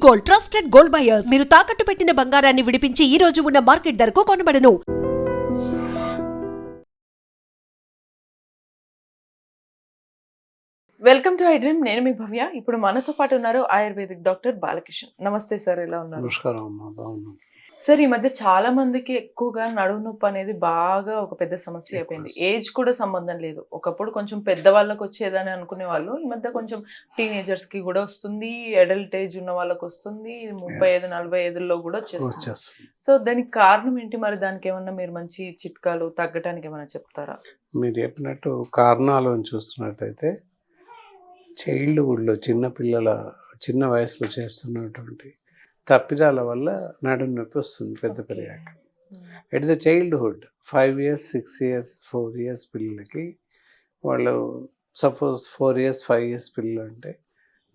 Gold, trusted gold buyers. మీరు తాకట్టు పెట్టిన బంగారాన్ని విడిపించి ఈ రోజు ఉన్న మార్కెట్ ధరకు కొనబడను. Welcome to iDream. నేను మీ భవ్య. ఇప్పుడు మనతో పాటు ఉన్నారు ఆయుర్వేదిక్ డాక్టర్ బాలకిషన్. నమస్తే సార్, ఎలా ఉన్నారు? నమస్కారం అమ్మా, బాగున్నాను. సార్, ఈ మధ్య చాలా మందికి ఎక్కువగా నడుము నొప్పి అనేది బాగా ఒక పెద్ద సమస్య అయిపోయింది. ఏజ్ కూడా సంబంధం లేదు. ఒకప్పుడు కొంచెం పెద్దవాళ్ళకి వచ్చేదని అనుకునే వాళ్ళు, ఈ మధ్య కొంచెం టీనేజర్స్ కి కూడా వస్తుంది, అడల్ట్ ఏజ్ ఉన్న వాళ్ళకి వస్తుంది, 35-40 కూడా వచ్చేస్తుంది. సో దానికి కారణం ఏంటి? మరి దానికి ఏమన్నా మీరు మంచి చిట్కాలు తగ్గడానికి ఏమైనా చెప్తారా? మీరు చెప్పినట్టు కారణాలను చూస్తున్నట్టయితే చైల్డ్హుడ్లో చిన్న వయసులో చేస్తున్నటువంటి తప్పిదాల వల్ల నడుము నొప్పి వస్తుంది పెద్ద పెరిగాక. At the childhood 5 years 6 years 4 years పిల్లలకి, వాళ్ళు సపోజ్ 4 years 5 years పిల్లలు అంటే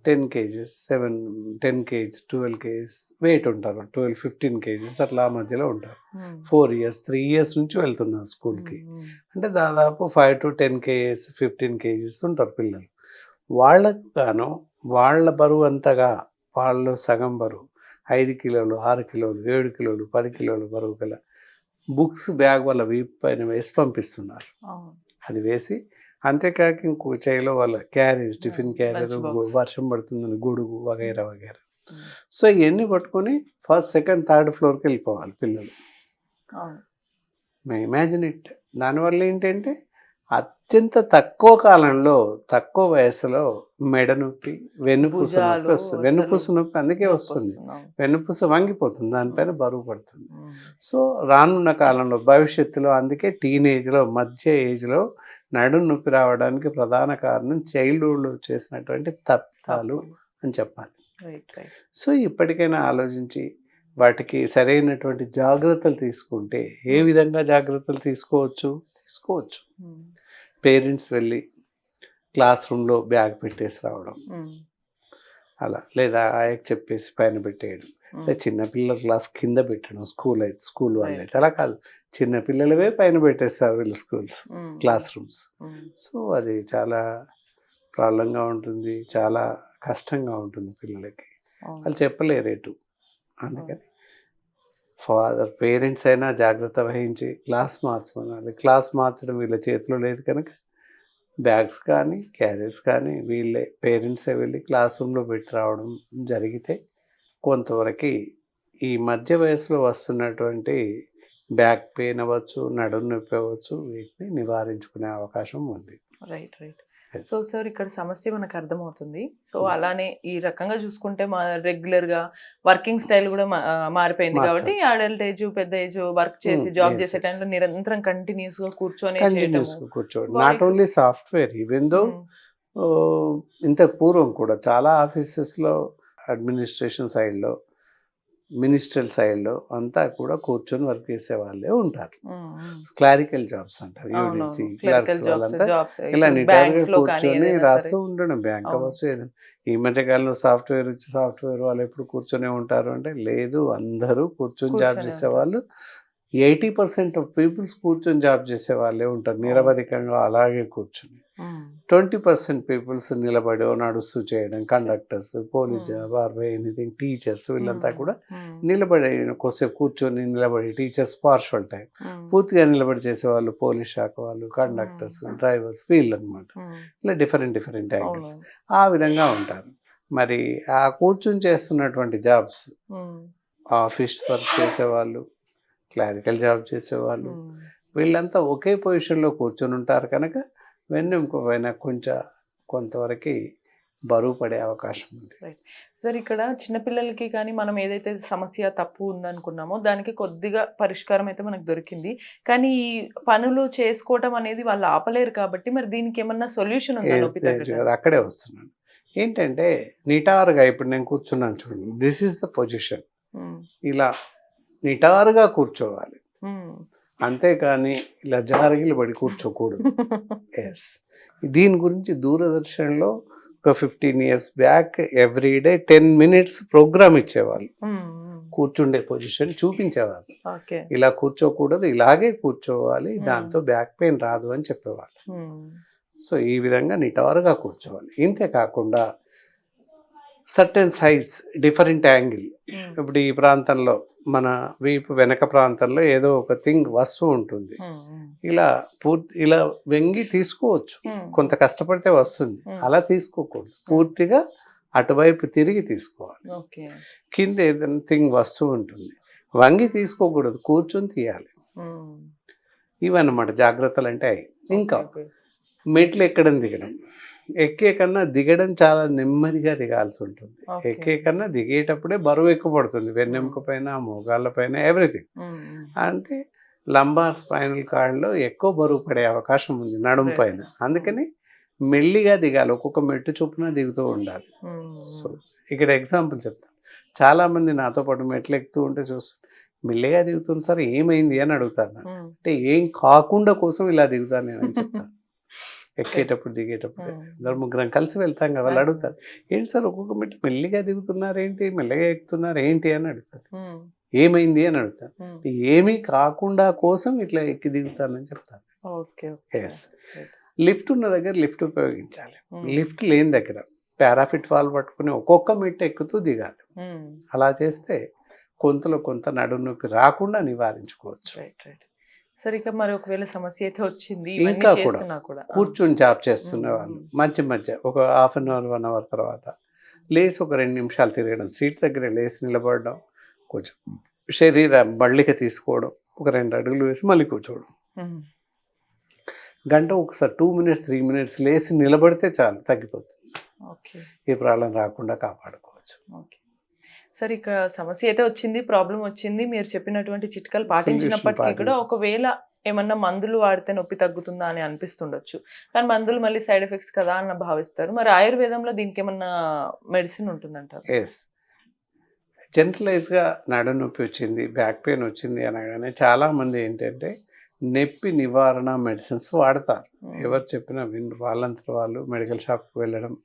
10 kgs 10 kgs 12 kgs వెయిట్ ఉంటారు. 12-15 kgs అట్లా ఆ మధ్యలో ఉంటారు. 4 years 3 years నుంచి వెళ్తున్నారు స్కూల్కి. అంటే దాదాపు 5 to 10 kgs 15 kgs ఉంటారు పిల్లలు. వాళ్ళకు గాను వాళ్ళ బరువు అంతగా, వాళ్ళు సగం బరువు 5 kilos 6 kilos 7 kilos 10 kilos బరువు గల బుక్స్ బ్యాగ్ వాళ్ళ వీపు పైన వేసి పంపిస్తున్నారు. అది వేసి అంతేకాక ఇంకో చైలో వాళ్ళ క్యారేజ్, టిఫిన్ క్యారియర్, వర్షం పడుతుందని గొడుగు వగైరా వగైరా. సో ఇవన్నీ పట్టుకొని ఫస్ట్ సెకండ్ థర్డ్ ఫ్లోర్కి వెళ్ళిపోవాలి పిల్లలు. Imagine it. దానివల్ల ఏంటంటే అత్యంత తక్కువ కాలంలో, తక్కువ వయసులో మెడ నొప్పి, వెన్నుపూస నొప్పి వస్తుంది. వెన్నుపూస నొప్పి అందుకే వస్తుంది, వెన్నుపూస వంగిపోతుంది, దానిపైన బరువు పడుతుంది. సో రానున్న కాలంలో భవిష్యత్తులో అందుకే టీనేజ్లో, మధ్య ఏజ్లో నడుము నొప్పి రావడానికి ప్రధాన కారణం చైల్డ్హుడ్లో చేసినటువంటి తప్పిదాలు అని చెప్పాలి. సో ఇప్పటికైనా ఆలోచించి వాటికి సరైనటువంటి జాగ్రత్తలు తీసుకుంటే, ఏ విధంగా జాగ్రత్తలు తీసుకోవచ్చు? పేరెంట్స్ వెళ్ళి క్లాస్ రూమ్లో బ్యాగ్ పెట్టేసి రావడం, అలా, లేదా ఆయనకు చెప్పేసి పైన పెట్టేయడం, లేదా చిన్నపిల్లల క్లాస్ కింద పెట్టడం. స్కూల్ వాళ్ళు అయితే అలా కాదు, చిన్నపిల్లలవే పైన పెట్టేస్తారు వీళ్ళు క్లాస్ రూమ్స్. సో అది చాలా ప్రాబ్లంగా ఉంటుంది, చాలా కష్టంగా ఉంటుంది పిల్లలకి. వాళ్ళు చెప్పలేరేటు. అందుకని పేరెంట్స్ అయినా జాగ్రత్త వహించి క్లాస్ మార్చమనాలి. క్లాస్ మార్చడం వీళ్ళ చేతిలో లేదు కనుక బ్యాగ్స్ కానీ క్యారియర్స్ కానీ వీళ్ళే పేరెంట్సే వెళ్ళి క్లాస్ రూమ్లో పెట్టి రావడం జరిగితే కొంతవరకు ఈ మధ్య వయసులో వస్తున్నటువంటి బ్యాక్ పెయిన్ అవ్వచ్చు, నడుము నొప్పి అవ్వచ్చు, వీటిని నివారించుకునే అవకాశం ఉంది. రైట్. సో సార్, ఇక్కడ సమస్య మనకు అర్థమవుతుంది. సో అలానే ఈ రకంగా చూసుకుంటే మా రెగ్యులర్గా వర్కింగ్ స్టైల్ కూడా మారిపోయింది కాబట్టి అడల్ట్ ఏజ్, పెద్ద ఏజ్ వర్క్ చేసి జాబ్ చేసే టైంలో నిరంతరం కంటిన్యూస్ గా కూర్చొని not only software, even though ఇంతకు పూర్వం కూడా చాలా ఆఫీసెస్లో అడ్మినిస్ట్రేషన్ సైడ్లో, మినిస్ట్రియల్ సైడ్లో అంతా కూడా కూర్చొని వర్క్ చేసే వాళ్ళే ఉంటారు. క్లారికల్ జాబ్స్ అంటారు, యూడిసి క్లర్క్స్ వాళ్ళంతా ఇలా నిటారుగా కూర్చొని రాస్తూ ఉండడం, బ్యాంక్ అవ్వచ్చు ఏదైనా. ఈ మధ్యకాలంలో సాఫ్ట్వేర్ వాళ్ళు ఎప్పుడు కూర్చొనే ఉంటారు అంటే లేదు, అందరూ కూర్చొని జాబ్ చేసే వాళ్ళు. 80% ఆఫ్ పీపుల్స్ కూర్చొని జాబ్ చేసే వాళ్ళే ఉంటారు నిరవధికంగా అలాగే కూర్చొని. 20% పీపుల్స్ నిలబడి నడుస్తూ చేయడం, conductors, police job or anything, teachers వీళ్ళంతా కూడా నిలబడి కొద్దిసేపు కూర్చొని నిలబడి, టీచర్స్ పార్షల్ టైం, పూర్తిగా నిలబడి చేసేవాళ్ళు పోలీస్ శాఖ వాళ్ళు, కండక్టర్స్, డ్రైవర్స్ వీళ్ళు అనమాట. ఇలా డిఫరెంట్ యాంగిల్స్ ఆ విధంగా ఉంటారు. మరి ఆ కూర్చొని చేస్తున్నటువంటి జాబ్స్, ఆఫీస్ వర్క్ చేసేవాళ్ళు, క్లారికల్ జాబ్ చేసేవాళ్ళు, వీళ్ళంతా ఒకే పొజిషన్లో కూర్చొని ఉంటారు కనుక వెన్నెముకపైన కొంతవరకు బరువు పడే అవకాశం ఉంది. సార్, ఇక్కడ చిన్నపిల్లలకి కానీ మనం ఏదైతే సమస్య తప్పు ఉందనుకున్నామో దానికి కొద్దిగా పరిష్కారం అయితే మనకు దొరికింది. కానీ ఈ పనులు చేసుకోవటం అనేది వాళ్ళు ఆపలేరు కాబట్టి మరి దీనికి ఏమన్నా సొల్యూషన్ ఉందా? అక్కడే వస్తున్నాను. ఏంటంటే నిటారుగా ఇప్పుడు నేను కూర్చున్నాను చూడండి, దిస్ ఈస్ ద పొజిషన్. ఇలా నిటారుగా కూర్చోవాలి, అంతేకాని ఇలా జారగిలి పడి కూర్చోకూడదు. ఎస్, దీని గురించి దూరదర్శన్లో ఒక 15 years back everyday 10 minutes programme ఇచ్చేవాళ్ళు. కూర్చుండే పొజిషన్ చూపించేవాళ్ళు. ఇలా కూర్చోకూడదు, ఇలాగే కూర్చోవాలి, దాంతో బ్యాక్ పెయిన్ రాదు అని చెప్పేవాళ్ళు. సో ఈ విధంగా నిటారుగా కూర్చోవాలి. ఇంతే కాకుండా సర్టెన్ సైజ్, డిఫరెంట్ యాంగిల్. ఇప్పుడు ఈ ప్రాంతంలో మన వీపు వెనక ప్రాంతంలో ఏదో ఒక థింగ్ వస్తువు ఉంటుంది. ఇలా ఇలా వెంగి తీసుకోవచ్చు, కొంత కష్టపడితే వస్తుంది. అలా తీసుకోకూడదు, పూర్తిగా అటువైపు తిరిగి తీసుకోవాలి. కింద ఏదైనా థింగ్ వస్తువు ఉంటుంది, వంగి తీసుకోకూడదు, కూర్చొని తీయాలి. ఇవన్నమాట జాగ్రత్తలు అంటే అవి. ఇంకా మెట్లు ఎక్కడం దిగడం, ఎక్కే కన్నా దిగడం చాలా నెమ్మదిగా దిగాల్సి ఉంటుంది. ఎక్కే కన్నా దిగేటప్పుడే బరువు ఎక్కువ పడుతుంది, వెన్నెముక పైన, మోగాళ్ళ పైన, ఎవ్రీథింగ్. అంటే లంబార్ స్పైనల్ కార్డ్లో ఎక్కువ బరువు పడే అవకాశం ఉంది నడుము పైన. అందుకని మెల్లిగా దిగాలి, ఒక్కొక్క మెట్టు చొప్పున దిగుతూ ఉండాలి. సో ఇక్కడ ఎగ్జాంపుల్ చెప్తాను. చాలామంది నాతో పాటు మెట్లు ఎక్కుతూ ఉంటే చూస్తాను, మెల్లిగా దిగుతుంది సార్, ఏమైంది అని అడుగుతాను. అంటే ఏం కాకుండా కోసం ఇలా దిగుతాను నేను అని చెప్తాను. ఎక్కేటప్పుడు దిగేటప్పుడు ఇద్దరు ముగ్గురం కలిసి వెళ్తాం కదా, వాళ్ళు అడుగుతారు, ఏంటి సార్ ఒక్కొక్క మెట్టు మెల్లిగా దిగుతున్నారు ఏంటి, మెల్లిగా ఎక్కుతున్నారు ఏంటి అని అడుగుతారు. ఏమైంది అని అడుగుతాను. ఏమీ కాకుండా కోసం ఇట్లా ఎక్కి దిగుతానని చెప్తాను. ఎస్, లిఫ్ట్ ఉన్న దగ్గర లిఫ్ట్ ఉపయోగించాలి, లిఫ్ట్ లేని దగ్గర పారాఫిట్ వాల్ పట్టుకుని ఒక్కొక్క మెట్టు ఎక్కుతూ దిగాలి. అలా చేస్తే కొంతలో కొంత నడుము నొప్పి రాకుండా నివారించుకోవచ్చు. సరే, ఇక మరి ఒకవేళ సమస్య అయితే వచ్చింది, ఇంకా కూడా కూర్చొని జాబ్ చేస్తున్న వాళ్ళు మధ్య ఒక హాఫ్ అన్ అవర్ 1 అవర్ తర్వాత లేచి ఒక 2 నిమిషాలు తిరగడం, సీట్ దగ్గర లేచి నిలబడడం, కొంచెం శరీరం బళ్ళిక తీసుకోవడం, ఒక 2 అడుగులు వేసి మళ్ళీ కూర్చోవడం. గంట ఒకసారి 2 minutes 3 minutes లేచి నిలబడితే చాలు, తగ్గిపోతుంది. ఏ ప్రాబ్లం రాకుండా కాపాడుకోవచ్చు. సరే, ఇక్కడ సమస్య అయితే వచ్చింది, ప్రాబ్లం వచ్చింది, మీరు చెప్పినటువంటి చిట్కాలు పాటించినప్పటికీ కూడా ఒకవేళ ఏమన్నా మందులు వాడితే నొప్పి తగ్గుతుందా అని అనిపిస్తుండొచ్చు, కానీ మందులు మళ్ళీ సైడ్ ఎఫెక్ట్స్ కదా అని భావిస్తారు. మరి ఆయుర్వేదంలో దీనికి ఏమన్నా మెడిసిన్ ఉంటుందంటారు? ఎస్, జనరలైజ్గా నడుము నొప్పి వచ్చింది, బ్యాక్ పెయిన్ వచ్చింది అనగానే చాలామంది ఏంటంటే నొప్పి నివారణ మెడిసిన్స్ వాడతారు. ఎవరు చెప్పినా వినరు, వాళ్ళంతా వాళ్ళు మెడికల్ షాప్కి వెళ్ళడం,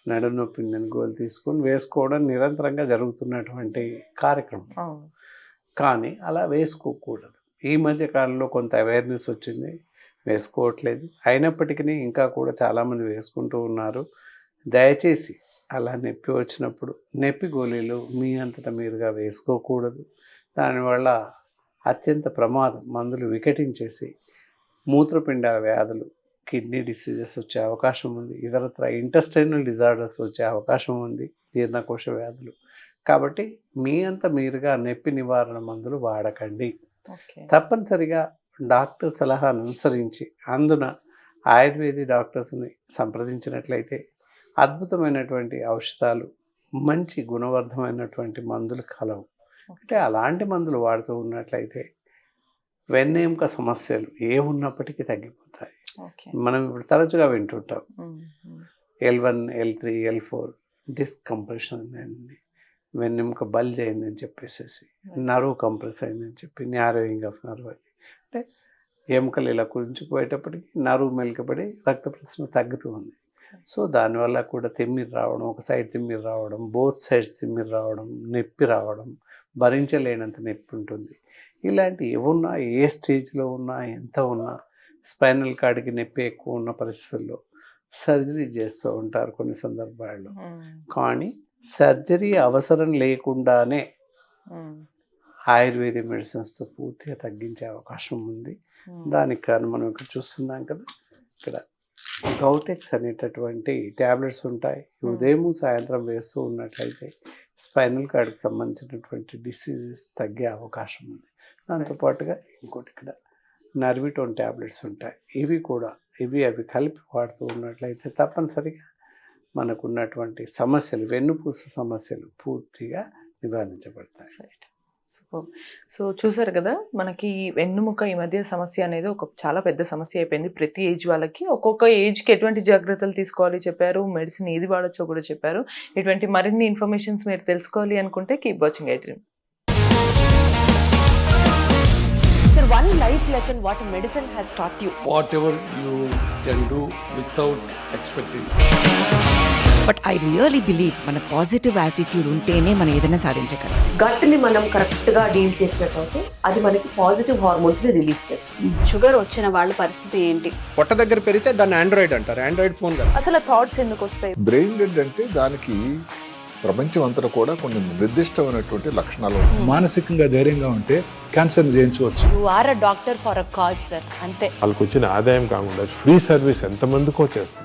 నడుము నొప్పి గోలు తీసుకొని వేసుకోవడం నిరంతరంగా జరుగుతున్నటువంటి కార్యక్రమం. కానీ అలా వేసుకోకూడదు. ఈ మధ్య కాలంలో కొంత అవేర్నెస్ వచ్చింది, వేసుకోవట్లేదు. అయినప్పటికీ ఇంకా కూడా చాలామంది వేసుకుంటూ ఉన్నారు. దయచేసి అలా నొప్పి వచ్చినప్పుడు నొప్పి గోళీలు మీ అంతటా మీరుగా వేసుకోకూడదు. దానివల్ల అత్యంత ప్రమాదం, మందులు వికటించేసి మూత్రపిండ వ్యాధులు, కిడ్నీ డిసీజెస్ వచ్చే అవకాశం ఉంది, ఇతరత్ర ఇంటెస్టైనల్ డిజార్డర్స్ వచ్చే అవకాశం ఉంది, జీర్ణకోశ వ్యాధులు. కాబట్టి మీ అంత మీరుగా నొప్పి నివారణ మందులు వాడకండి. తప్పనిసరిగా డాక్టర్ సలహాను అనుసరించి అందున ఆయుర్వేద డాక్టర్స్ని సంప్రదించినట్లయితే అద్భుతమైనటువంటి ఔషధాలు, మంచి గుణవర్ధమైనటువంటి మందులు కలవు. అంటే అలాంటి మందులు వాడుతూ ఉన్నట్లయితే వెన్నెముక సమస్యలు ఏ ఉన్నప్పటికీ తగ్గిపోతాయి. మనం ఇప్పుడు తరచుగా వింటుంటాం L1, L3, L4 disc compression అయింది, వెన్నెముక బల్జ్ అయిందని చెప్పేసి, నర్వ్ కంప్రెస్ అయిందని చెప్పి, న్యారోయింగ్ ఆఫ్ నర్వ్ అది. అంటే ఎముకలు ఇలా కుదించుకుపోయేటప్పటికి నర్వ్ మెలికబడి రక్త ప్రసరణ తగ్గుతూ ఉంది. సో దానివల్ల కూడా తిమ్మిరి రావడం, ఒక సైడ్ తిమ్మిరి రావడం, బోత్ సైడ్స్ తిమ్మిరి రావడం, నొప్పి రావడం, భరించలేనంత నొప్పి ఉంటుంది. ఇలాంటి ఏమున్నా, ఏ స్టేజ్లో ఉన్నా, ఎంత ఉన్నా, స్పైనల్ కార్డ్కి నొప్పి ఎక్కువ ఉన్న పరిస్థితుల్లో సర్జరీ చేస్తూ ఉంటారు కొన్ని సందర్భాల్లో. కానీ సర్జరీ అవసరం లేకుండానే ఆయుర్వేద మెడిసిన్స్తో పూర్తిగా తగ్గించే అవకాశం ఉంది. దానికి కారణం మనం ఇక్కడ చూస్తున్నాం కదా, ఇక్కడ గౌటెక్స్ అనేటటువంటి ట్యాబ్లెట్స్ ఉంటాయి. ఉదయం సాయంత్రం వేస్తూ ఉన్నట్లయితే స్పైనల్ కార్డ్కి సంబంధించినటువంటి డిసీజెస్ తగ్గే అవకాశం ఉంది. దాంతోపాటుగా ఇంకోటి ఇక్కడ నర్విటోన్ ట్యాబ్లెట్స్ ఉంటాయి. అవి కలిపి వాడుతూ ఉన్నట్లయితే తప్పనిసరిగా మనకున్నటువంటి సమస్యలు, వెన్నుపూస సమస్యలు పూర్తిగా నివారించబడతాయి. సో చూసారు కదా, మనకి వెన్నుముక ఈ మధ్య సమస్య అనేది ఒక చాలా పెద్ద సమస్య అయిపోయింది ప్రతి ఏజ్ వాళ్ళకి. ఒక్కొక్క ఏజ్కి ఎటువంటి జాగ్రత్తలు తీసుకోవాలి చెప్పారు, మెడిసిన్ ఏది వాడచ్చో కూడా చెప్పారు. ఇటువంటి మరిన్ని ఇన్ఫర్మేషన్స్ మీరు తెలుసుకోవాలి అనుకుంటే keep watching iDream. Sir, one life lesson what medicine has taught you. Whatever you can do without expecting. But I really believe మన పాజిటివ్ యాటిట్యూడ్ ఉంటేనే మనం ఏదైనా సాధించగలం. గట్ని మనం కరెక్ట్గా డీల్ చేసినట్లయితే అది మనకి పాజిటివ్ హార్మోన్స్ని రిలీజ్ చేస్తుంది. షుగర్ వచ్చిన వాళ్ళ పరిస్థితి ఏంటి? పొట్ట దగ్గర పెరిగితే దాన్ని ఆండ్రాయిడ్ అంటారు, ఆండ్రాయిడ్ ఫోన్ కదా. అసలు థాట్స్ ఎందుకు వస్తాయి? బ్రెయిన్ డెడ్ అంటే దానికి ప్రపంచం అంతా కూడా కొన్ని నిర్దిష్టమైనటువంటి లక్షణాలు ఉంటాయి. మానసికంగా ధైర్యంగా ఉంటే క్యాన్సర్ జయించవచ్చు. You are a doctor for a cause sir, అంతే. వాళ్ళకి వచ్చిన ఆదాయం కాకుండా ఫ్రీ సర్వీస్ ఎంతమందికో చేస్తారు.